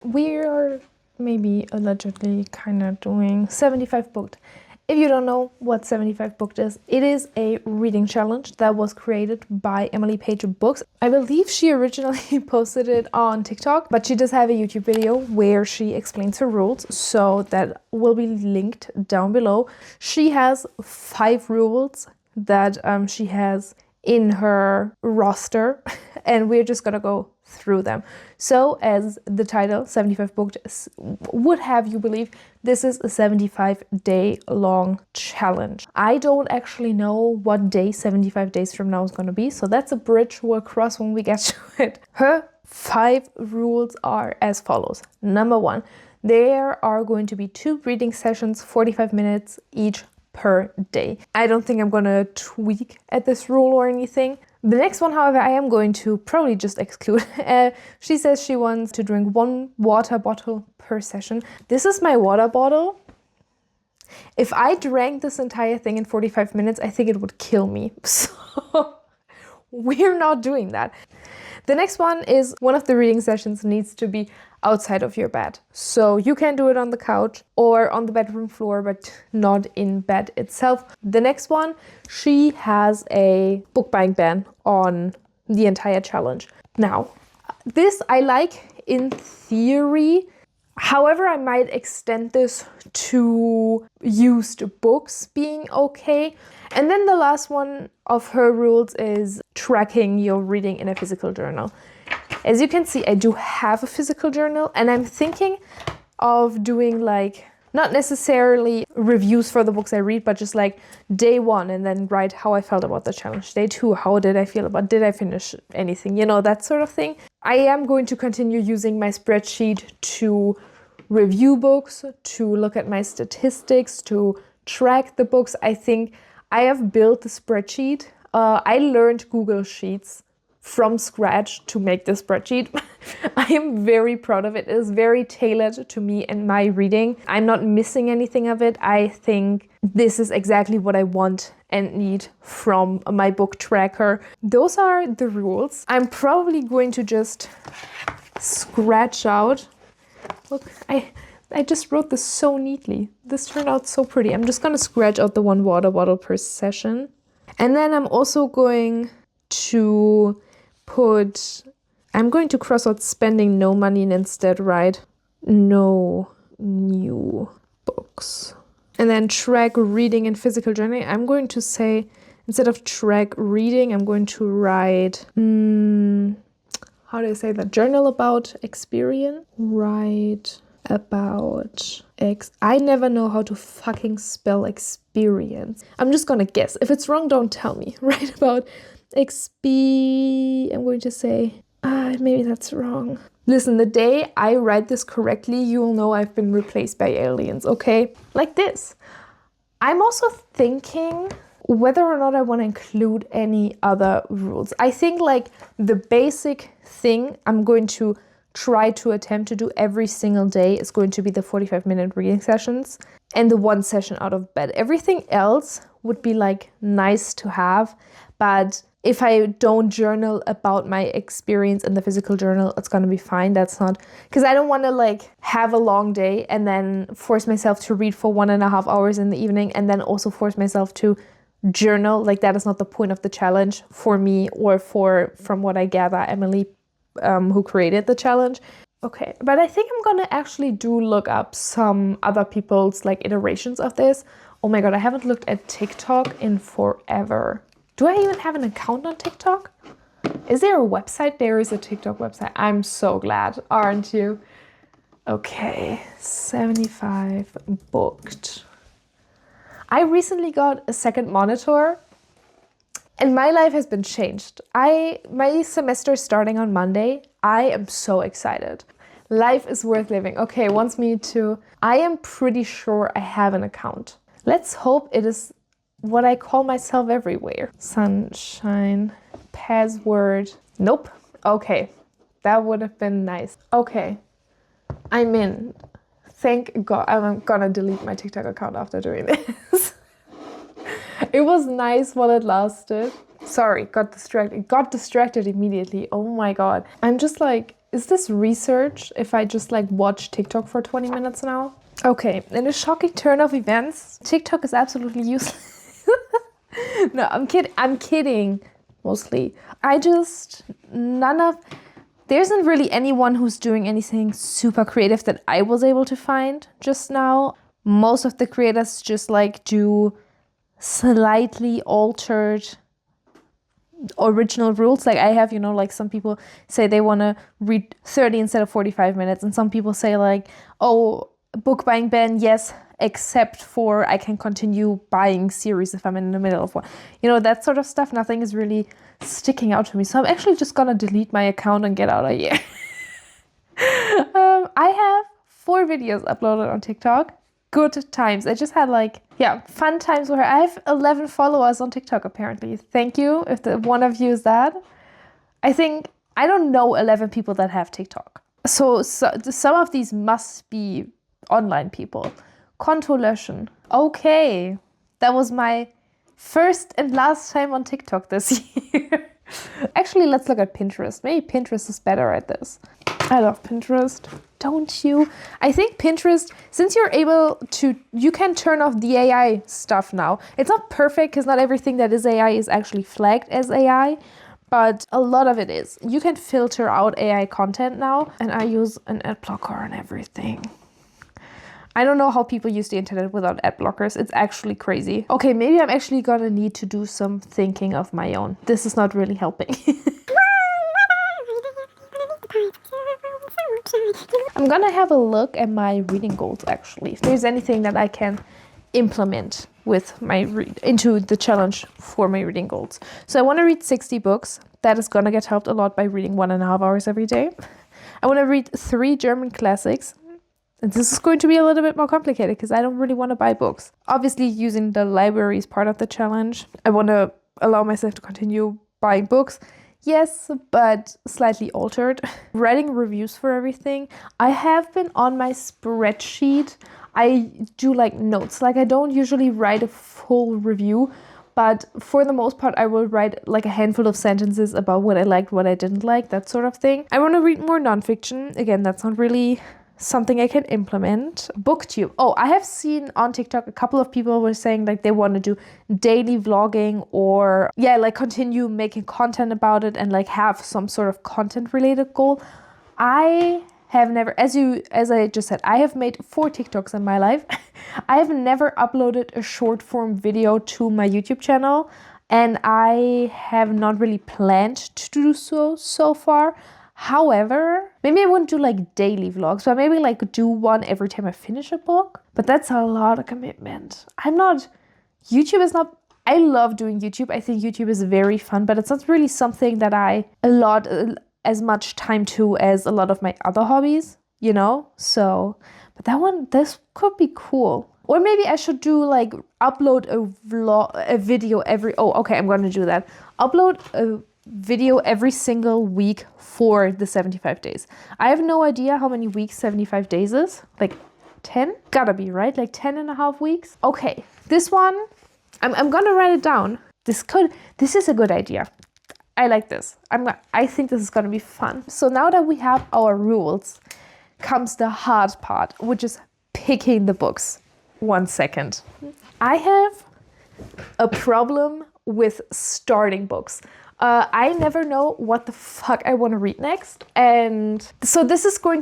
We are maybe allegedly kind of doing 75 booked. If you don't know what 75 booked is, it is a reading challenge that was created by Emily Paige Books. I believe she originally posted it on TikTok, but she does have a YouTube video where she explains her rules, so that will be linked down below. She has 5 rules that she has in her roster, and we're just gonna go through them. So as the title 75 booked would have you believe, this is a 75-day long challenge. I don't actually know what day 75 days from now is going to be, so that's a bridge we'll cross when we get to it. Her 5 rules are as follows. Number 1, there are going to be 2 reading sessions, 45 minutes each per day. I don't think I'm gonna tweak at this rule or anything. The next one, however, I am going to probably just exclude. She says she wants to drink 1 water bottle per session. This is my water bottle. If I drank this entire thing in 45 minutes, I think it would kill me. So we're not doing that. The next one is one of the reading sessions needs to be outside of your bed. So you can do it on the couch or on the bedroom floor, but not in bed itself. The next one, she has a book buying ban on the entire challenge. Now, this I like in theory. However, I might extend this to used books being okay. And then the last one of her rules is tracking your reading in a physical journal. As you can see, I do have a physical journal, and I'm thinking of doing like, not necessarily reviews for the books I read, but just like day 1 and then write how I felt about the challenge. Day 2, how did I feel about, did I finish anything? You know, that sort of thing. I am going to continue using my spreadsheet to review books, to look at my statistics, to track the books. I think I have built the spreadsheet. I learned Google Sheets from scratch to make this spreadsheet. I am very proud of it. It is very tailored to me and my reading. I'm not missing anything of it. I think this is exactly what I want and need from my book tracker. Those are the rules. I'm probably going to just scratch out. Look, I just wrote this so neatly. This turned out so pretty. I'm just gonna scratch out the 1 water bottle per session. And then I'm also going to I'm going to cross out spending no money and instead write no new books. And then track reading and physical journaling. I'm going to say, instead of track reading, I'm going to write, how do I say that? Journal about experience? Write about I never know how to fucking spell experience. I'm just gonna guess. If it's wrong, don't tell me. Write about I'm going to say, maybe that's wrong. Listen, the day I write this correctly, you'll know I've been replaced by aliens, okay? Like this. I'm also thinking whether or not I want to include any other rules. I think like the basic thing I'm going to try to attempt to do every single day is going to be the 45-minute reading sessions and the 1 session out of bed. Everything else would be like nice to have, but if I don't journal about my experience in the physical journal, it's gonna be fine. That's not, because I don't want to like have a long day and then force myself to read for 1.5 hours in the evening and then also force myself to journal. Like that is not the point of the challenge for me or from what I gather, Emily, who created the challenge. Okay, but I think I'm gonna actually look up some other people's like iterations of this. Oh my god, I haven't looked at TikTok in forever. Do I even have an account on TikTok? Is there a website? There is a TikTok website. I'm so glad, aren't you? Okay, 75 booked. I recently got a second monitor and my life has been changed. My semester is starting on Monday. I am so excited. Life is worth living. Okay, wants me to. I am pretty sure I have an account. Let's hope it is what I call myself everywhere. Sunshine, password. Nope. Okay, that would have been nice. Okay, I'm in. Thank God. I'm gonna delete my TikTok account after doing this. It was nice while it lasted. Sorry, got distracted. Got distracted immediately. Oh my god. I'm just like Is this research if I just like watch TikTok for 20 minutes now? Okay, in a shocking turn of events, TikTok is absolutely useless. No, I'm kidding. I'm kidding, mostly. There isn't really anyone who's doing anything super creative that I was able to find just now. Most of the creators just like do slightly altered original rules. Like I have, like some people say they want to read 30 instead of 45 minutes. And some people say like, oh, book buying ban, yes, except for I can continue buying series if I'm in the middle of one. That sort of stuff. Nothing is really sticking out to me. So I'm actually just gonna delete my account and get out of here. I have 4 videos uploaded on TikTok. Good times. I just had fun times where I have 11 followers on TikTok apparently. Thank you if one of you is that. I don't know 11 people that have TikTok. So some of these must be online people. Konto löschen. Okay. That was my first and last time on TikTok this year. Actually, let's look at Pinterest. Maybe Pinterest is better at this. I love Pinterest. Don't you? I think Pinterest, since you can turn off the AI stuff now. It's not perfect because not everything that is AI is actually flagged as AI, but a lot of it is. You can filter out AI content now, and I use an ad blocker on everything. I don't know how people use the internet without ad blockers. It's actually crazy. Okay, maybe I'm actually gonna need to do some thinking of my own. This is not really helping. I'm gonna have a look at my reading goals actually. If there's anything that I can implement with into the challenge for my reading goals. So I want to read 60 books. That is gonna get helped a lot by reading 1.5 hours every day. I want to read 3 German classics. And this is going to be a little bit more complicated because I don't really want to buy books. Obviously, using the library is part of the challenge. I want to allow myself to continue buying books. Yes, but slightly altered. Writing reviews for everything. I have been on my spreadsheet. I do notes. I don't usually write a full review, but for the most part, I will write a handful of sentences about what I liked, what I didn't like, that sort of thing. I want to read more nonfiction. Again, that's not really something I can implement. Booktube. Oh, I have seen on TikTok a couple of people were saying they want to do daily vlogging or continue making content about it and have some sort of content related goal. I have never, as I just said, I have made 4 TikToks in my life. I have never uploaded a short form video to my YouTube channel, and I have not really planned to do so far. However, maybe I wouldn't do daily vlogs, but maybe do one every time I finish a book. But that's a lot of commitment. YouTube is not, I love doing YouTube. I think YouTube is very fun, but it's not really something that I allot as much time to as a lot of my other hobbies, So, but this could be cool. Or maybe I should do upload a video I'm going to do that. Upload a video every single week for the 75 days. I have no idea how many weeks 75 days is. 10? Gotta be, right? 10.5 weeks? Okay, this one, I'm gonna write it down. This is a good idea. I like this. I think this is gonna be fun. So now that we have our rules, comes the hard part, which is picking the books. 1 second. I have a problem with starting books. I never know what the fuck I want to read next. And so this is one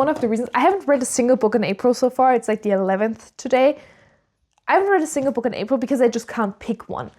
of the reasons. I haven't read a single book in April so far. It's the 11th today. I haven't read a single book in April because I just can't pick one.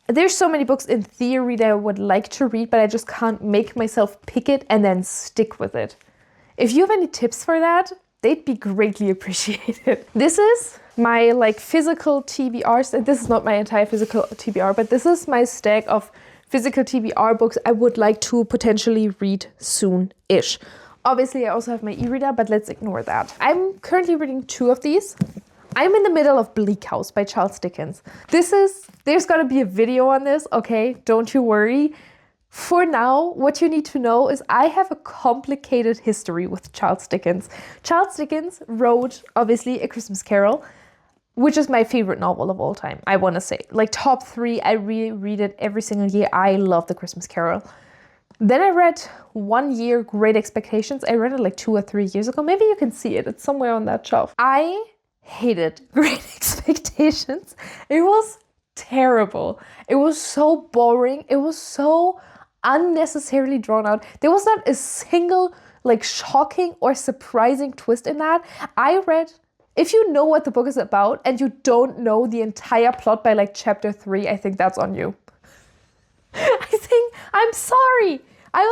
There's so many books in theory that I would like to read, but I just can't make myself pick it and then stick with it. If you have any tips for that, they'd be greatly appreciated. This is my physical TBRs. This is not my entire physical TBR, but this is my stack of physical TBR books I would like to potentially read soon-ish. Obviously, I also have my e-reader, but let's ignore that. I'm currently reading 2 of these. I'm in the middle of Bleak House by Charles Dickens. There's gonna be a video on this, okay? Don't you worry. For now, what you need to know is I have a complicated history with Charles Dickens. Charles Dickens wrote, obviously, A Christmas Carol, which is my favorite novel of all time, I want to say. Top 3, I reread it every single year. I love The Christmas Carol. Then I read 1 year Great Expectations. I read it like 2 or 3 years ago. Maybe you can see it. It's somewhere on that shelf. I hated Great Expectations. It was terrible. It was so boring. It was so unnecessarily drawn out. There was not a single like shocking or surprising twist in that. I read, if you know what the book is about and you don't know the entire plot by like chapter 3, I think that's on you. I'm sorry. I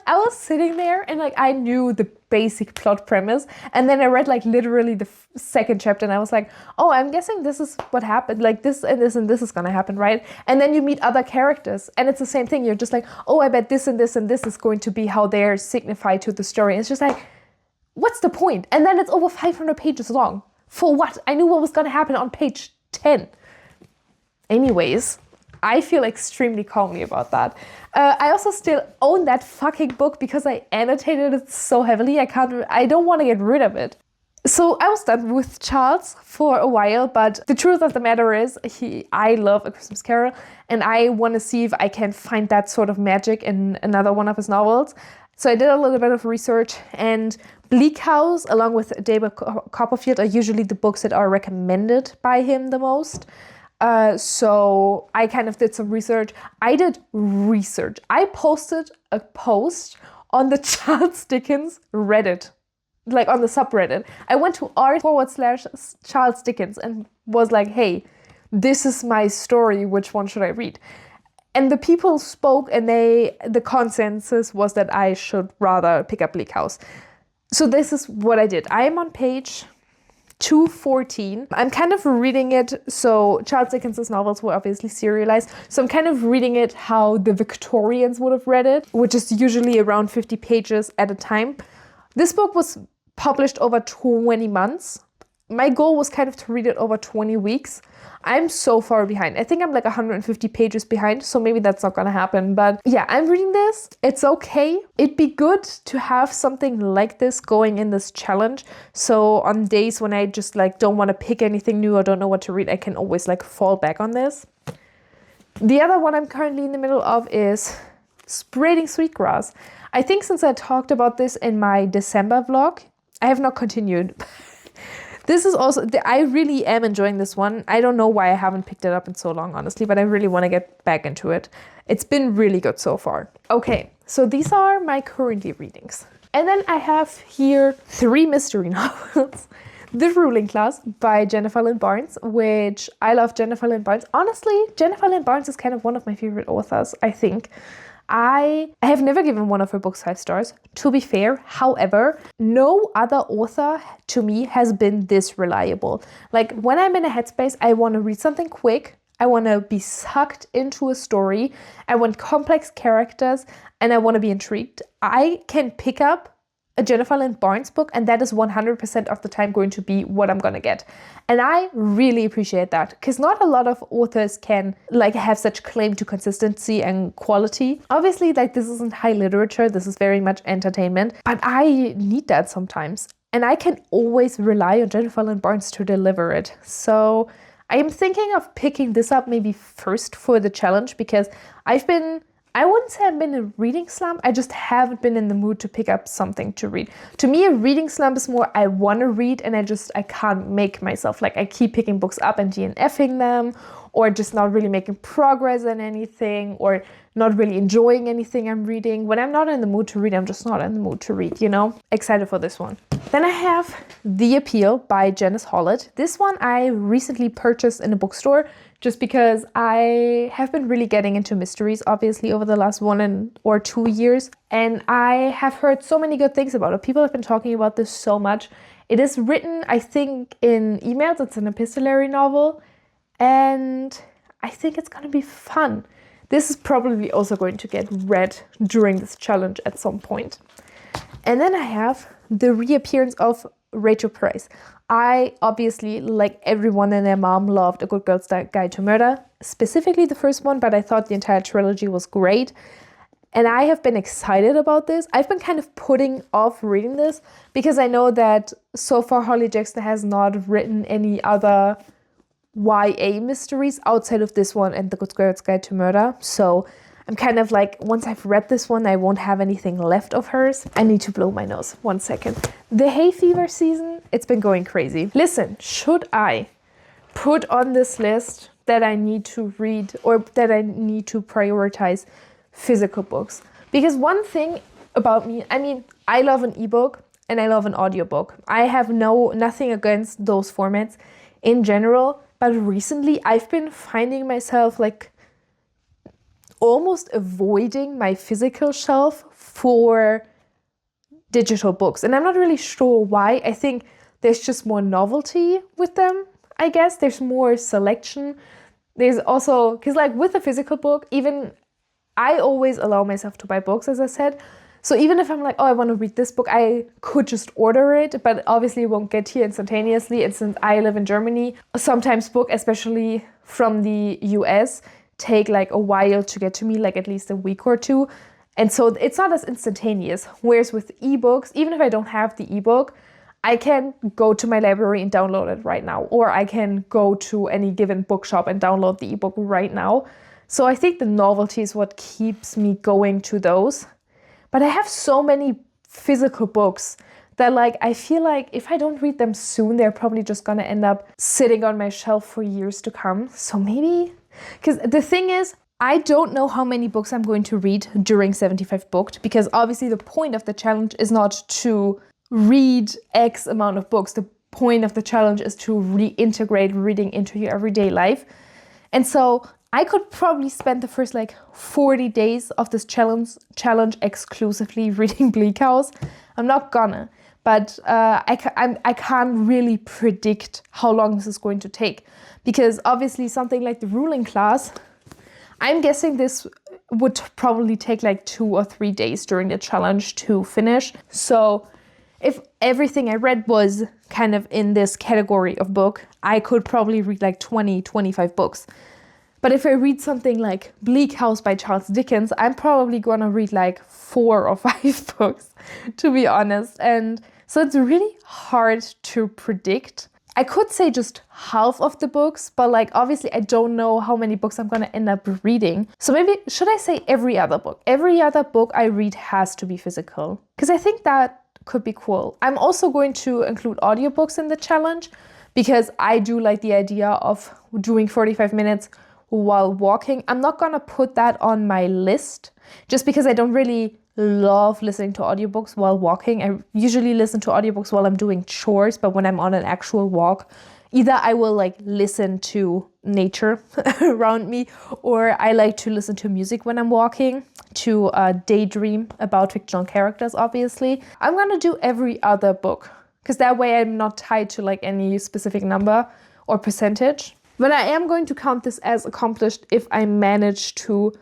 was sitting there and like I knew the basic plot premise, and then I read like literally the second chapter and I was like, oh, I'm guessing this is what happened, like this and this and this is gonna happen, right? And then you meet other characters and it's the same thing. You're just like, oh, I bet this and this and this is going to be how they're signified to the story. And it's just like, what's the point? And then it's over 500 pages long. For what? I knew what was gonna happen on page 10. Anyways, I feel extremely calmly about that. I also still own that fucking book because I annotated it so heavily. I don't want to get rid of it. So I was done with Charles for a while, but the truth of the matter is I love A Christmas Carol and I want to see if I can find that sort of magic in another one of his novels. So I did a little bit of research, and Bleak House along with David Copperfield are usually the books that are recommended by him the most. So I kind of did some research. I posted a post on the Charles Dickens Reddit, like on the subreddit. I went to r/Charles Dickens and was like, hey, this is my story. Which one should I read? And the people spoke, and the consensus was that I should rather pick up Bleak House. So this is what I did. I am on page 214. I'm kind of reading it, so Charles Dickens' novels were obviously serialized, so I'm kind of reading it how the Victorians would have read it, which is usually around 50 pages at a time. This book was published over 20 months. My goal was kind of to read it over 20 weeks. I'm so far behind. I think I'm like 150 pages behind, so maybe that's not gonna happen. But yeah, I'm reading this. It's okay. It'd be good to have something like this going in this challenge. So on days when I just like don't want to pick anything new or don't know what to read, I can always like fall back on this. The other one I'm currently in the middle of is Braiding Sweetgrass. I think since I talked about this in my December vlog, I have not continued. This is also, I really am enjoying this one. I don't know why I haven't picked it up in so long, honestly, but I really want to get back into it. It's been really good so far. Okay, so these are my currently readings. And then I have here 3 mystery novels. The Ruling Class by Jennifer Lynn Barnes, which I love Jennifer Lynn Barnes. Honestly, Jennifer Lynn Barnes is kind of one of my favorite authors, I think. I have never given one of her books 5 stars, to be fair. However, no other author to me has been this reliable. Like when I'm in a headspace, I want to read something quick. I want to be sucked into a story. I want complex characters and I want to be intrigued. I can pick up a Jennifer Lynn Barnes book and that is 100% of the time going to be what I'm going to get. And I really appreciate that because not a lot of authors can like have such claim to consistency and quality. Obviously, like this isn't high literature. This is very much entertainment, but I need that sometimes. And I can always rely on Jennifer Lynn Barnes to deliver it. So I am thinking of picking this up maybe first for the challenge because I wouldn't say I've been in a reading slump. I just haven't been in the mood to pick up something to read. To me, a reading slump is more I want to read and I can't make myself. Like I keep picking books up and DNFing them or just not really making progress in anything or not really enjoying anything I'm reading. When I'm not in the mood to read, I'm just not in the mood to read, you know? Excited for this one. Then I have The Appeal by Janice Hallett. This one I recently purchased in a bookstore just because I have been really getting into mysteries, obviously, over the last 1 or 2 years. And I have heard so many good things about it. People have been talking about this so much. It is written, I think, in emails. It's an epistolary novel. And I think it's going to be fun. This is probably also going to get read during this challenge at some point. And then I have The Reappearance of Rachel Price. I obviously, like everyone and their mom, loved A Good Girl's Guide to Murder, specifically the first one, but I thought the entire trilogy was great. And I have been excited about this. I've been kind of putting off reading this because I know that so far Holly Jackson has not written any other YA mysteries outside of this one and The Good Girl's Guide to Murder. So I'm kind of like, once I've read this one, I won't have anything left of hers. I need to blow my nose. 1 second. The hay fever season, it's been going crazy. Listen, should I put on this list that I need to read or that I need to prioritize physical books? Because one thing about me, I mean, I love an ebook and I love an audiobook. I have nothing against those formats in general, but recently I've been finding myself like almost avoiding my physical shelf for digital books. And I'm not really sure why. I think there's just more novelty with them, I guess. There's more selection. There's also, because like with a physical book, even I always allow myself to buy books, as I said. So even if I'm like, oh, I want to read this book, I could just order it, but obviously it won't get here instantaneously. And since I live in Germany, sometimes books, especially from the US, take like a while to get to me, like at least a week or two. And so it's not as instantaneous. Whereas with ebooks, even if I don't have the ebook, I can go to my library and download it right now. Or I can go to any given bookshop and download the ebook right now. So I think the novelty is what keeps me going to those. But I have so many physical books that like I feel like if I don't read them soon, they're probably just gonna end up sitting on my shelf for years to come. So maybe, because the thing is, I don't know how many books I'm going to read during 75 Booked, because obviously the point of the challenge is not to read X amount of books. The point of the challenge is to reintegrate reading into your everyday life. And so I could probably spend the first like 40 days of this challenge exclusively reading Bleak House. I'm not gonna, but I can't really predict how long this is going to take, because obviously something like the ruling class, I'm guessing this would probably take like 2 or 3 days during the challenge to finish. So if everything I read was kind of in this category of book, I could probably read like 20, 25 books. But if I read something like Bleak House by Charles Dickens, I'm probably gonna read like 4 or 5 books, to be honest. And so it's really hard to predict. I could say just half of the books, but like obviously I don't know how many books I'm gonna end up reading. So maybe, should I say every other book? Every other book I read has to be physical, because I think that could be cool. I'm also going to include audiobooks in the challenge, because I do like the idea of doing 45 minutes while walking. I'm not gonna put that on my list just because I don't really love listening to audiobooks while walking. I usually listen to audiobooks while I'm doing chores, but when I'm on an actual walk, either I will like listen to nature around me, or I like to listen to music when I'm walking, to daydream about fictional characters, obviously. I'm gonna do every other book, because that way I'm not tied to like any specific number or percentage. But I am going to count this as accomplished if I manage to,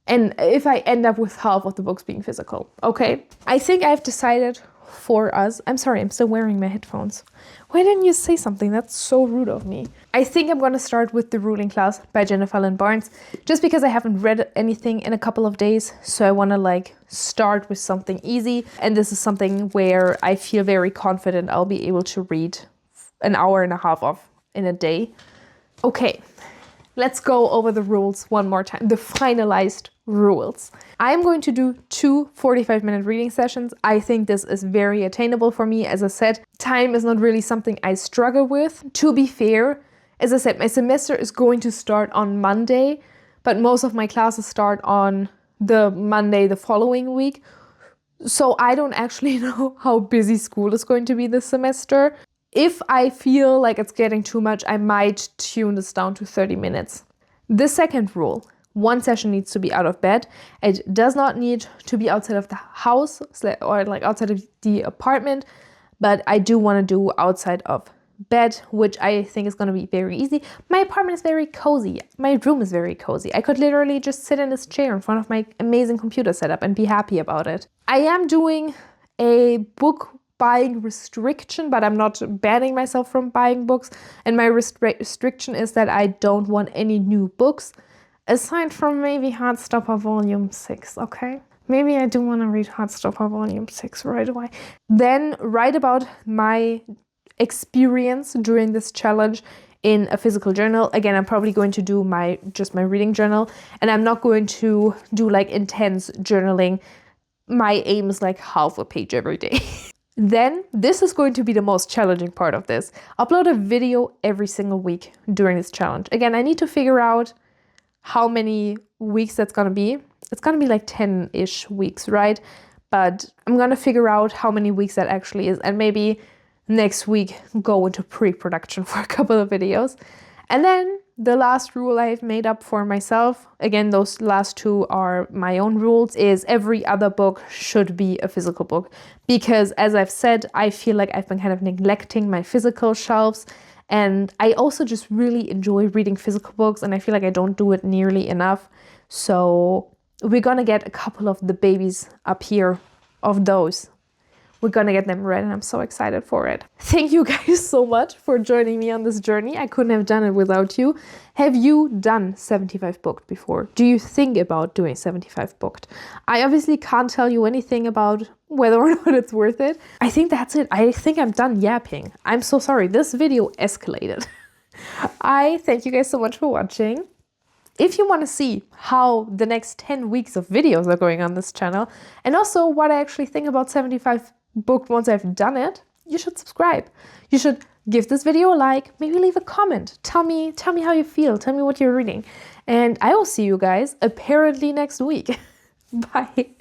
and if I end up with half of the books being physical. Okay, I think I've decided for us. I'm sorry, I'm still wearing my headphones. Why didn't you say something? That's so rude of me. I think I'm going to start with The Ruling Class by Jennifer Lynn Barnes, just because I haven't read anything in a couple of days. So I want to like start with something easy. And this is something where I feel very confident I'll be able to read an hour and a half of in a day. Okay, let's go over the rules one more time, the finalized rules. I'm going to do 2 45-minute reading sessions. I think this is very attainable for me. As I said, time is not really something I struggle with. To be fair, as I said, my semester is going to start on Monday, but most of my classes start on the Monday the following week. So I don't actually know how busy school is going to be this semester. If I feel like it's getting too much, I might tune this down to 30 minutes. The second rule, one session needs to be out of bed. It does not need to be outside of the house or like outside of the apartment, but I do want to do outside of bed, which I think is going to be very easy. My apartment is very cozy. My room is very cozy. I could literally just sit in this chair in front of my amazing computer setup and be happy about it. I am doing a book buying restriction, but I'm not banning myself from buying books. And my restriction is that I don't want any new books, aside from maybe Heartstopper Volume 6, okay? Maybe I do want to read Heartstopper Volume 6 right away. Then write about my experience during this challenge in a physical journal. Again, I'm probably going to do just my reading journal, and I'm not going to do like intense journaling. My aim is like half a page every day. Then this is going to be the most challenging part of this. Upload a video every single week during this challenge. Again, I need to figure out how many weeks that's gonna be. It's gonna be like 10-ish weeks, right? But I'm gonna figure out how many weeks that actually is, and maybe next week go into pre-production for a couple of videos. And then the last rule I've made up for myself, again, those last two are my own rules, is every other book should be a physical book. Because as I've said, I feel like I've been kind of neglecting my physical shelves. And I also just really enjoy reading physical books, and I feel like I don't do it nearly enough. So we're gonna get a couple of the babies up here of those. We're gonna get them read, and I'm so excited for it. Thank you guys so much for joining me on this journey. I couldn't have done it without you. Have you done 75 booked before? Do you think about doing 75 booked? I obviously can't tell you anything about whether or not it's worth it. I think that's it. I think I'm done yapping. I'm so sorry. This video escalated. I thank you guys so much for watching. If you want to see how the next 10 weeks of videos are going on this channel, and also what I actually think about 75 booked once I've done it, you should subscribe. You should give this video a like, maybe leave a comment. Tell me how you feel. Tell me what you're reading. And I will see you guys apparently next week. Bye.